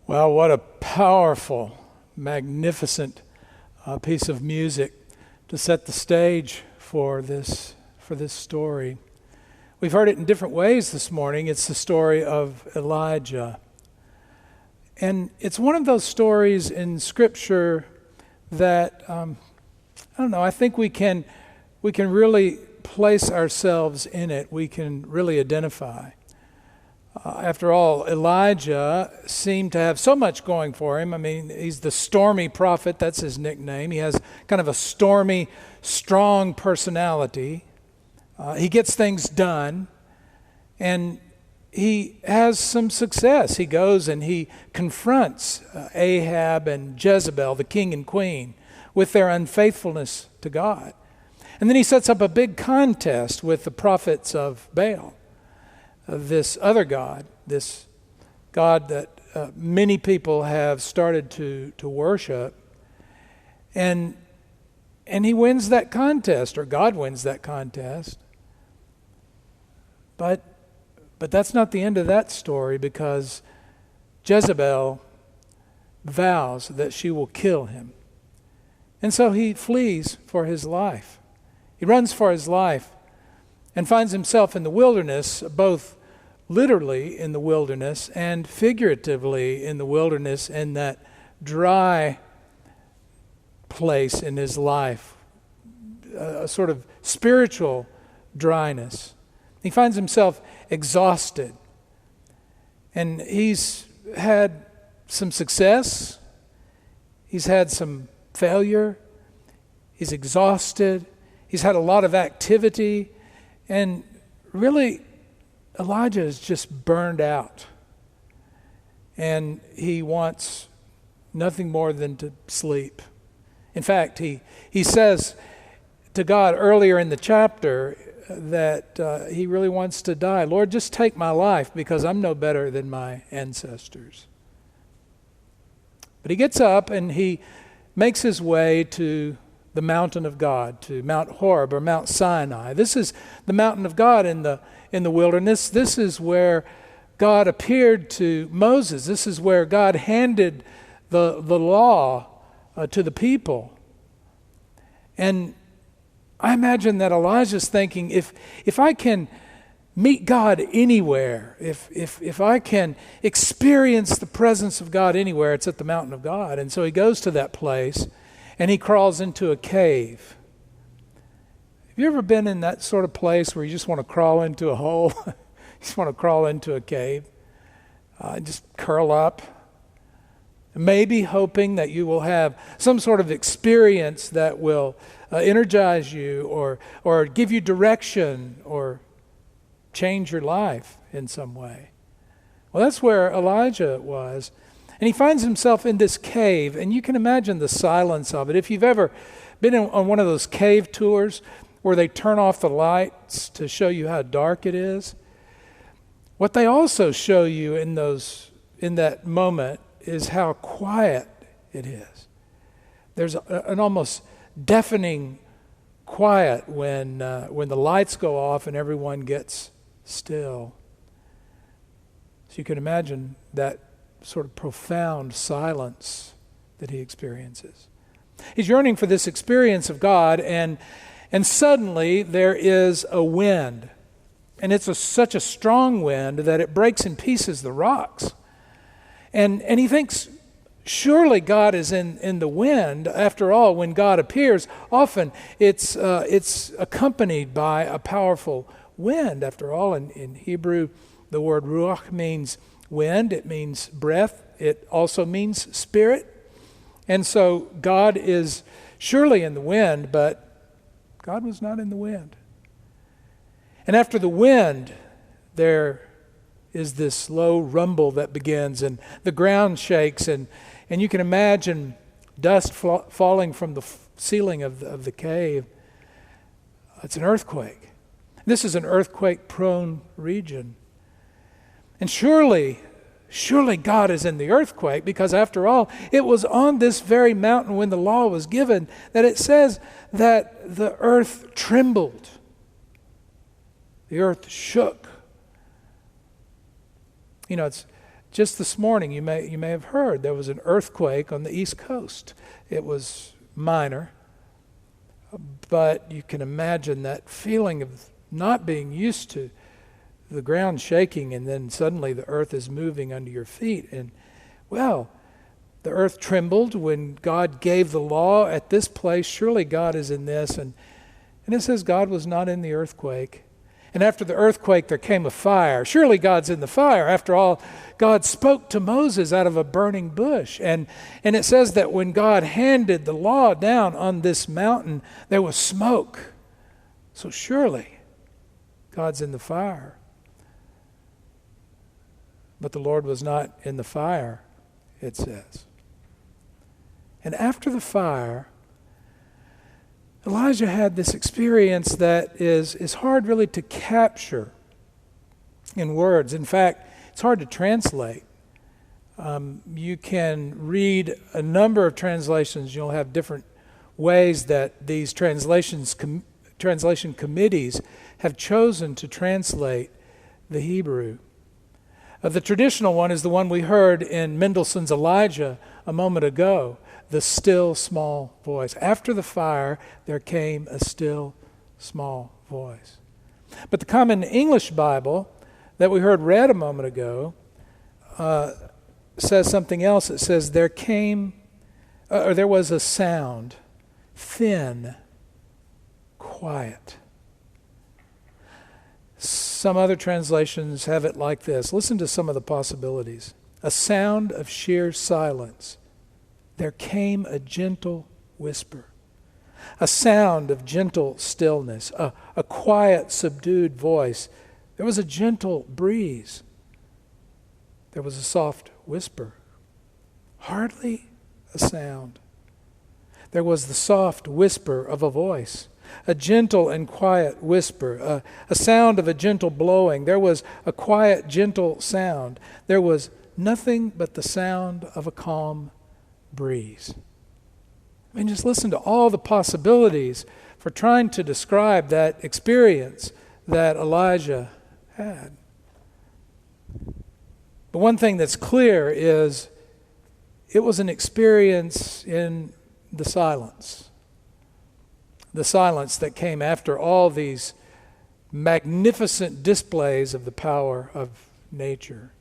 Well, what a powerful, magnificent piece of music to set the stage for this story. We've heard it in different ways this morning. It's the story of Elijah. And it's one of those stories in Scripture that, I think we can really place ourselves in it. We can really identify. After all, Elijah seemed to have so much going for him. I mean, he's the stormy prophet. That's his nickname. He has kind of a stormy, strong personality. He gets things done, and he has some success. He goes and he confronts Ahab and Jezebel, the king and queen, with their unfaithfulness to God. And then he sets up a big contest with the prophets of Baal. This other God, this God that many people have started to worship, and he wins that contest, or God wins that contest. But that's not the end of that story, because Jezebel vows that she will kill him. And so he flees for his life. He runs for his life and finds himself in the wilderness, both literally in the wilderness and figuratively in the wilderness, in that dry place in his life, a sort of spiritual dryness. He finds himself exhausted. And he's had some success. He's had some failure. He's exhausted. He's had a lot of activity. And really, Elijah is just burned out. And he wants nothing more than to sleep. In fact, he says to God earlier in the chapter that he really wants to die. Lord, just take my life, because I'm no better than my ancestors. But he gets up and he makes his way to the mountain of God, to Mount Horeb or Mount Sinai. This is the mountain of God in the wilderness. This is where God appeared to Moses. This is where God handed the law to the people. And I imagine that Elijah's thinking, if I can meet God anywhere, if I can experience the presence of God anywhere, it's at the mountain of God. And so he goes to that place and he crawls into a cave. Have you ever been in that sort of place where you just want to crawl into a hole? You just want to crawl into a cave, just curl up, maybe hoping that you will have some sort of experience that will energize you or give you direction or change your life in some way. Well, that's where Elijah was. And he finds himself in this cave, and you can imagine the silence of it. If you've ever been on one of those cave tours where they turn off the lights to show you how dark it is, what they also show you in that moment is how quiet it is. There's an almost deafening quiet when the lights go off and everyone gets still. So you can imagine that sort of profound silence that he experiences. He's yearning for this experience of God, and suddenly there is a wind. And it's such a strong wind that it breaks in pieces the rocks. And he thinks, surely God is in the wind. After all, when God appears, often it's accompanied by a powerful wind. After all, in Hebrew, the word ruach means wind. It means breath. It also means spirit. And so God is surely in the wind, but God was not in the wind. And after the wind, there is this low rumble that begins, and the ground shakes, and you can imagine dust falling from the ceiling of the cave. It's an earthquake. This is an earthquake-prone region. And surely God is in the earthquake, because after all, it was on this very mountain when the law was given that it says that the earth trembled. The earth shook. You know, it's Just this morning, you may have heard there was an earthquake on the East Coast. It was minor, but you can imagine that feeling of not being used to the ground shaking, and then suddenly the earth is moving under your feet. And, well, the earth trembled when God gave the law at this place. Surely God is in this. And it says God was not in the earthquake. And after the earthquake, there came a fire. Surely God's in the fire. After all, God spoke to Moses out of a burning bush. And it says that when God handed the law down on this mountain, there was smoke. So surely God's in the fire. But the Lord was not in the fire, it says. And after the fire, Elijah had this experience that is hard really to capture in words. In fact, it's hard to translate. You can read a number of translations. You'll have different ways that these translation committees have chosen to translate the Hebrew. The traditional one is the one we heard in Mendelssohn's Elijah a moment ago, the still small voice. After the fire, there came a still small voice. But the Common English Bible that we heard read a moment ago says something else. It says there was a sound, thin, quiet. Some other translations have it like this. Listen to some of the possibilities. A sound of sheer silence. There came a gentle whisper. A sound of gentle stillness. A quiet, subdued voice. There was a gentle breeze. There was a soft whisper. Hardly a sound. There was the soft whisper of a voice. A gentle and quiet whisper, a sound of a gentle blowing. There was a quiet, gentle sound. There was nothing but the sound of a calm breeze. I mean, just listen to all the possibilities for trying to describe that experience that Elijah had. But one thing that's clear is it was an experience in the silence. The silence that came after all these magnificent displays of the power of nature.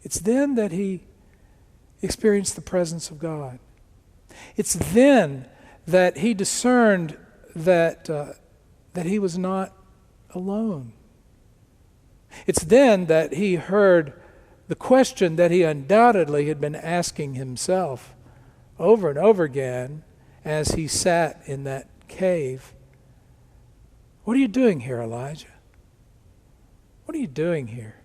It's then that he experienced the presence of God. It's then that he discerned that he was not alone. It's then that he heard the question that he undoubtedly had been asking himself over and over again as he sat in that cave. What are you doing here, Elijah? What are you doing here?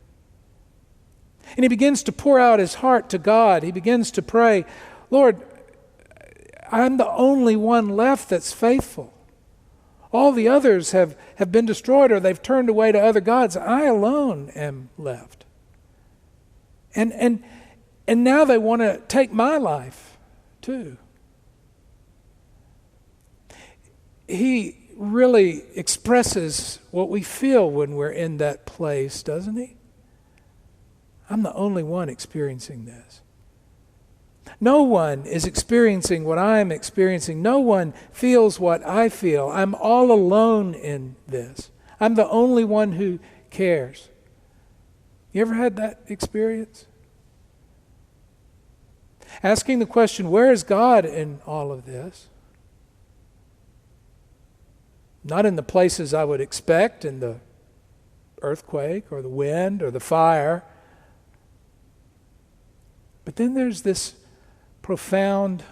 And he begins to pour out his heart to God. He begins to pray, Lord, I'm the only one left that's faithful. All the others have been destroyed or they've turned away to other gods. I alone am left. And now they want to take my life too. He really expresses what we feel when we're in that place, doesn't he? I'm the only one experiencing this. No one is experiencing what I'm experiencing. No one feels what I feel. I'm all alone in this. I'm the only one who cares. You ever had that experience? Asking the question, where is God in all of this? Not in the places I would expect, in the earthquake or the wind or the fire. But then there's this profound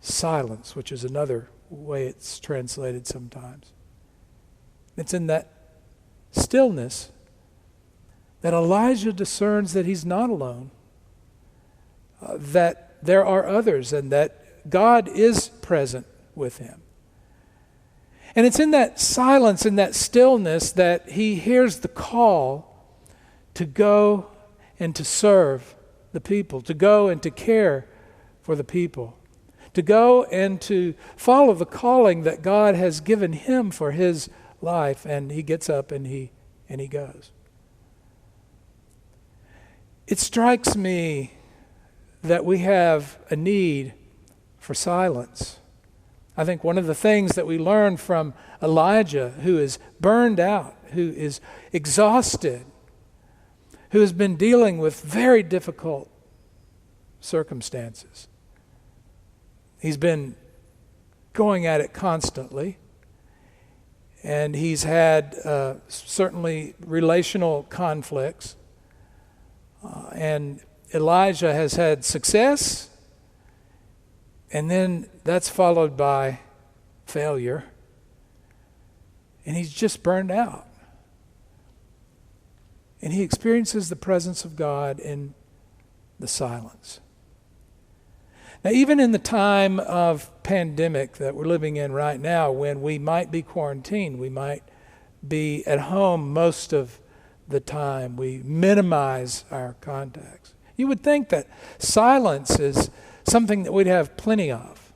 silence, which is another way it's translated sometimes. It's in that stillness that Elijah discerns that he's not alone, that there are others, and that God is present with him. And it's in that silence, in that stillness, that he hears the call to go and to serve the people, to go and to care for the people, to go and to follow the calling that God has given him for his life. And he gets up and he goes. it strikes me that we have a need for silence. I think one of the things that we learn from Elijah, who is burned out, who is exhausted, who has been dealing with very difficult circumstances. He's been going at it constantly, and he's had certainly relational conflicts, and Elijah has had success, and then that's followed by failure, and he's just burned out. And he experiences the presence of God in the silence. Now, even in the time of pandemic that we're living in right now, when we might be quarantined, we might be at home most of the time, we minimize our contacts. You would think that silence is something that we'd have plenty of,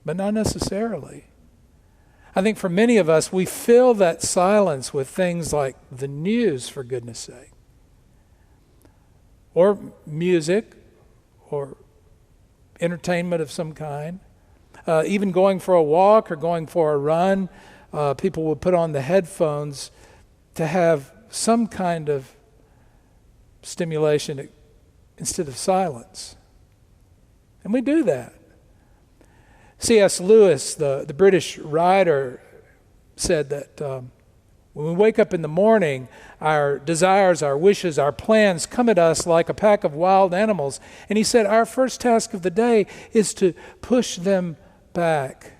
but not necessarily. I think for many of us, we fill that silence with things like the news, for goodness sake, or music, or entertainment of some kind. Even going for a walk or going for a run, people will put on the headphones to have some kind of stimulation instead of silence. And we do that. C.S. Lewis, the British writer, said that when we wake up in the morning, our desires, our wishes, our plans come at us like a pack of wild animals. And he said our first task of the day is to push them back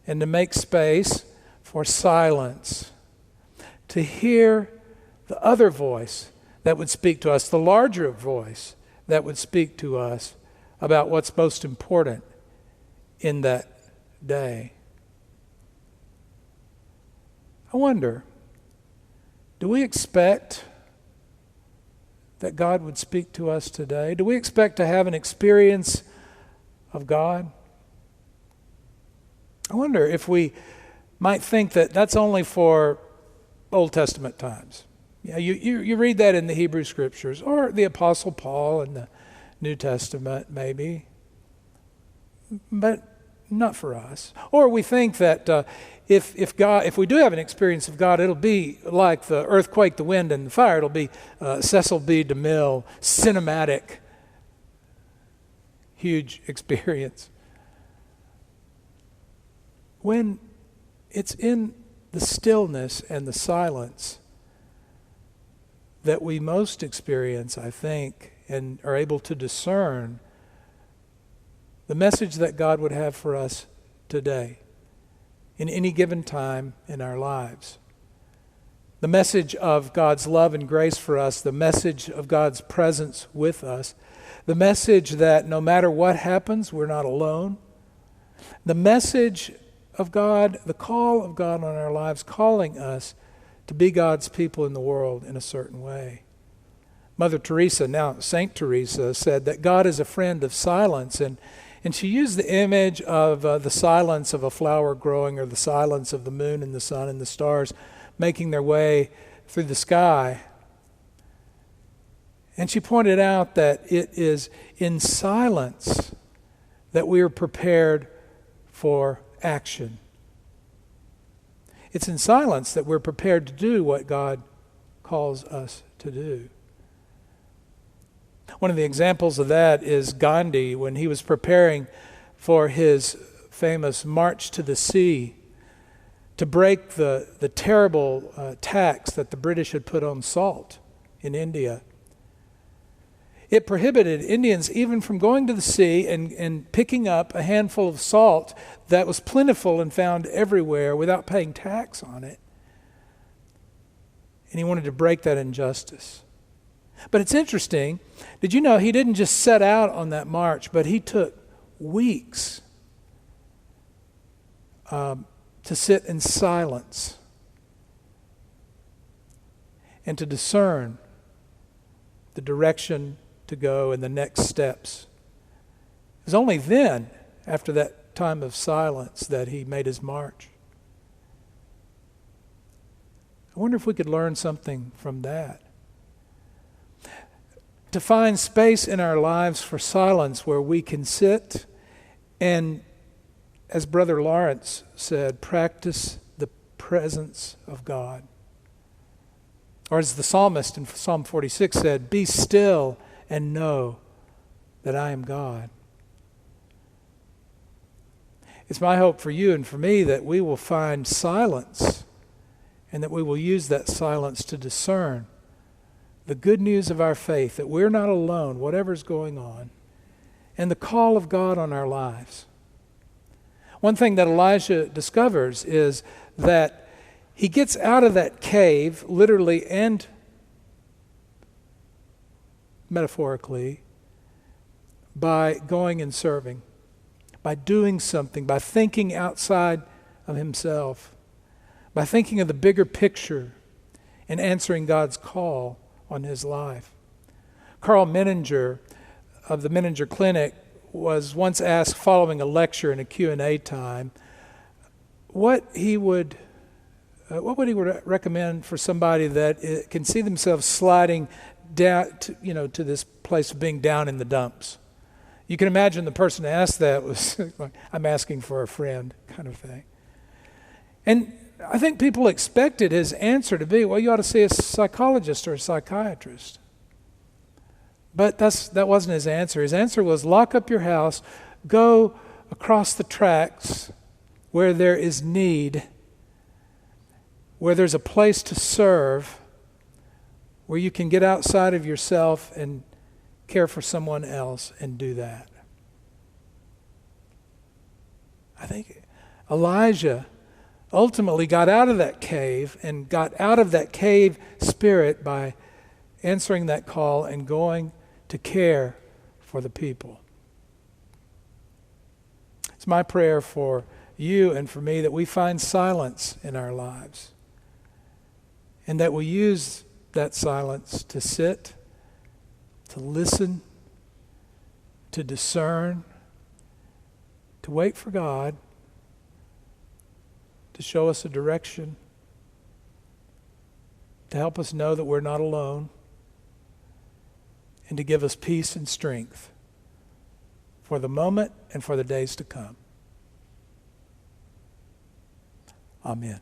and to make space for silence, to hear the other voice that would speak to us, the larger voice that would speak to us about what's most important in that day. I wonder, do we expect that God would speak to us today? Do we expect to have an experience of God? I wonder if we might think that that's only for Old Testament times. Yeah, you read that in the Hebrew Scriptures, or the Apostle Paul in the New Testament, maybe, but not for us. Or we think that if we do have an experience of God, it'll be like the earthquake, the wind, and the fire. It'll be Cecil B. DeMille, cinematic, huge experience. When it's in the stillness and the silence that we most experience, I think, and are able to discern the message that God would have for us today, in any given time in our lives. The message of God's love and grace for us, the message of God's presence with us, the message that no matter what happens, we're not alone, the message of God, the call of God on our lives, calling us to be God's people in the world in a certain way. Mother Teresa, now Saint Teresa, said that God is a friend of silence, and she used the image of the silence of a flower growing, or the silence of the moon and the sun and the stars making their way through the sky. And she pointed out that it is in silence that we are prepared for action. It's in silence that we're prepared to do what God calls us to do. One of the examples of that is Gandhi, when he was preparing for his famous March to the Sea to break the terrible tax that the British had put on salt in India. It prohibited Indians even from going to the sea and picking up a handful of salt that was plentiful and found everywhere without paying tax on it. And he wanted to break that injustice. But it's interesting, did you know he didn't just set out on that march, but he took weeks to sit in silence and to discern the direction to go and the next steps. It was only then, after that time of silence, that he made his march. I wonder if we could learn something from that. to find space in our lives for silence where we can sit and, as Brother Lawrence said, practice the presence of God. Or as the psalmist in Psalm 46 said, be still and know that I am God. It's my hope for you and for me that we will find silence and that we will use that silence to discern the good news of our faith, that we're not alone, whatever's going on, and the call of God on our lives. One thing that Elijah discovers is that he gets out of that cave, literally and metaphorically, by going and serving, by doing something, by thinking outside of himself, by thinking of the bigger picture and answering God's call on his life. Carl Menninger of the Menninger Clinic was once asked, following a lecture in a Q&A time, what would he recommend for somebody that can see themselves sliding down to this place of being down in the dumps. You can imagine the person who asked that was like, I'm asking for a friend kind of thing. And I think people expected his answer to be, well, you ought to see a psychologist or a psychiatrist. But that wasn't his answer. His answer was, lock up your house, go across the tracks where there is need, where there's a place to serve, where you can get outside of yourself and care for someone else and do that. I think Elijah ultimately got out of that cave and got out of that cave spirit by answering that call and going to care for the people. It's my prayer for you and for me that we find silence in our lives and that we use that silence to sit, to listen, to discern, to wait for God to show us a direction, to help us know that we're not alone, and to give us peace and strength for the moment and for the days to come. Amen.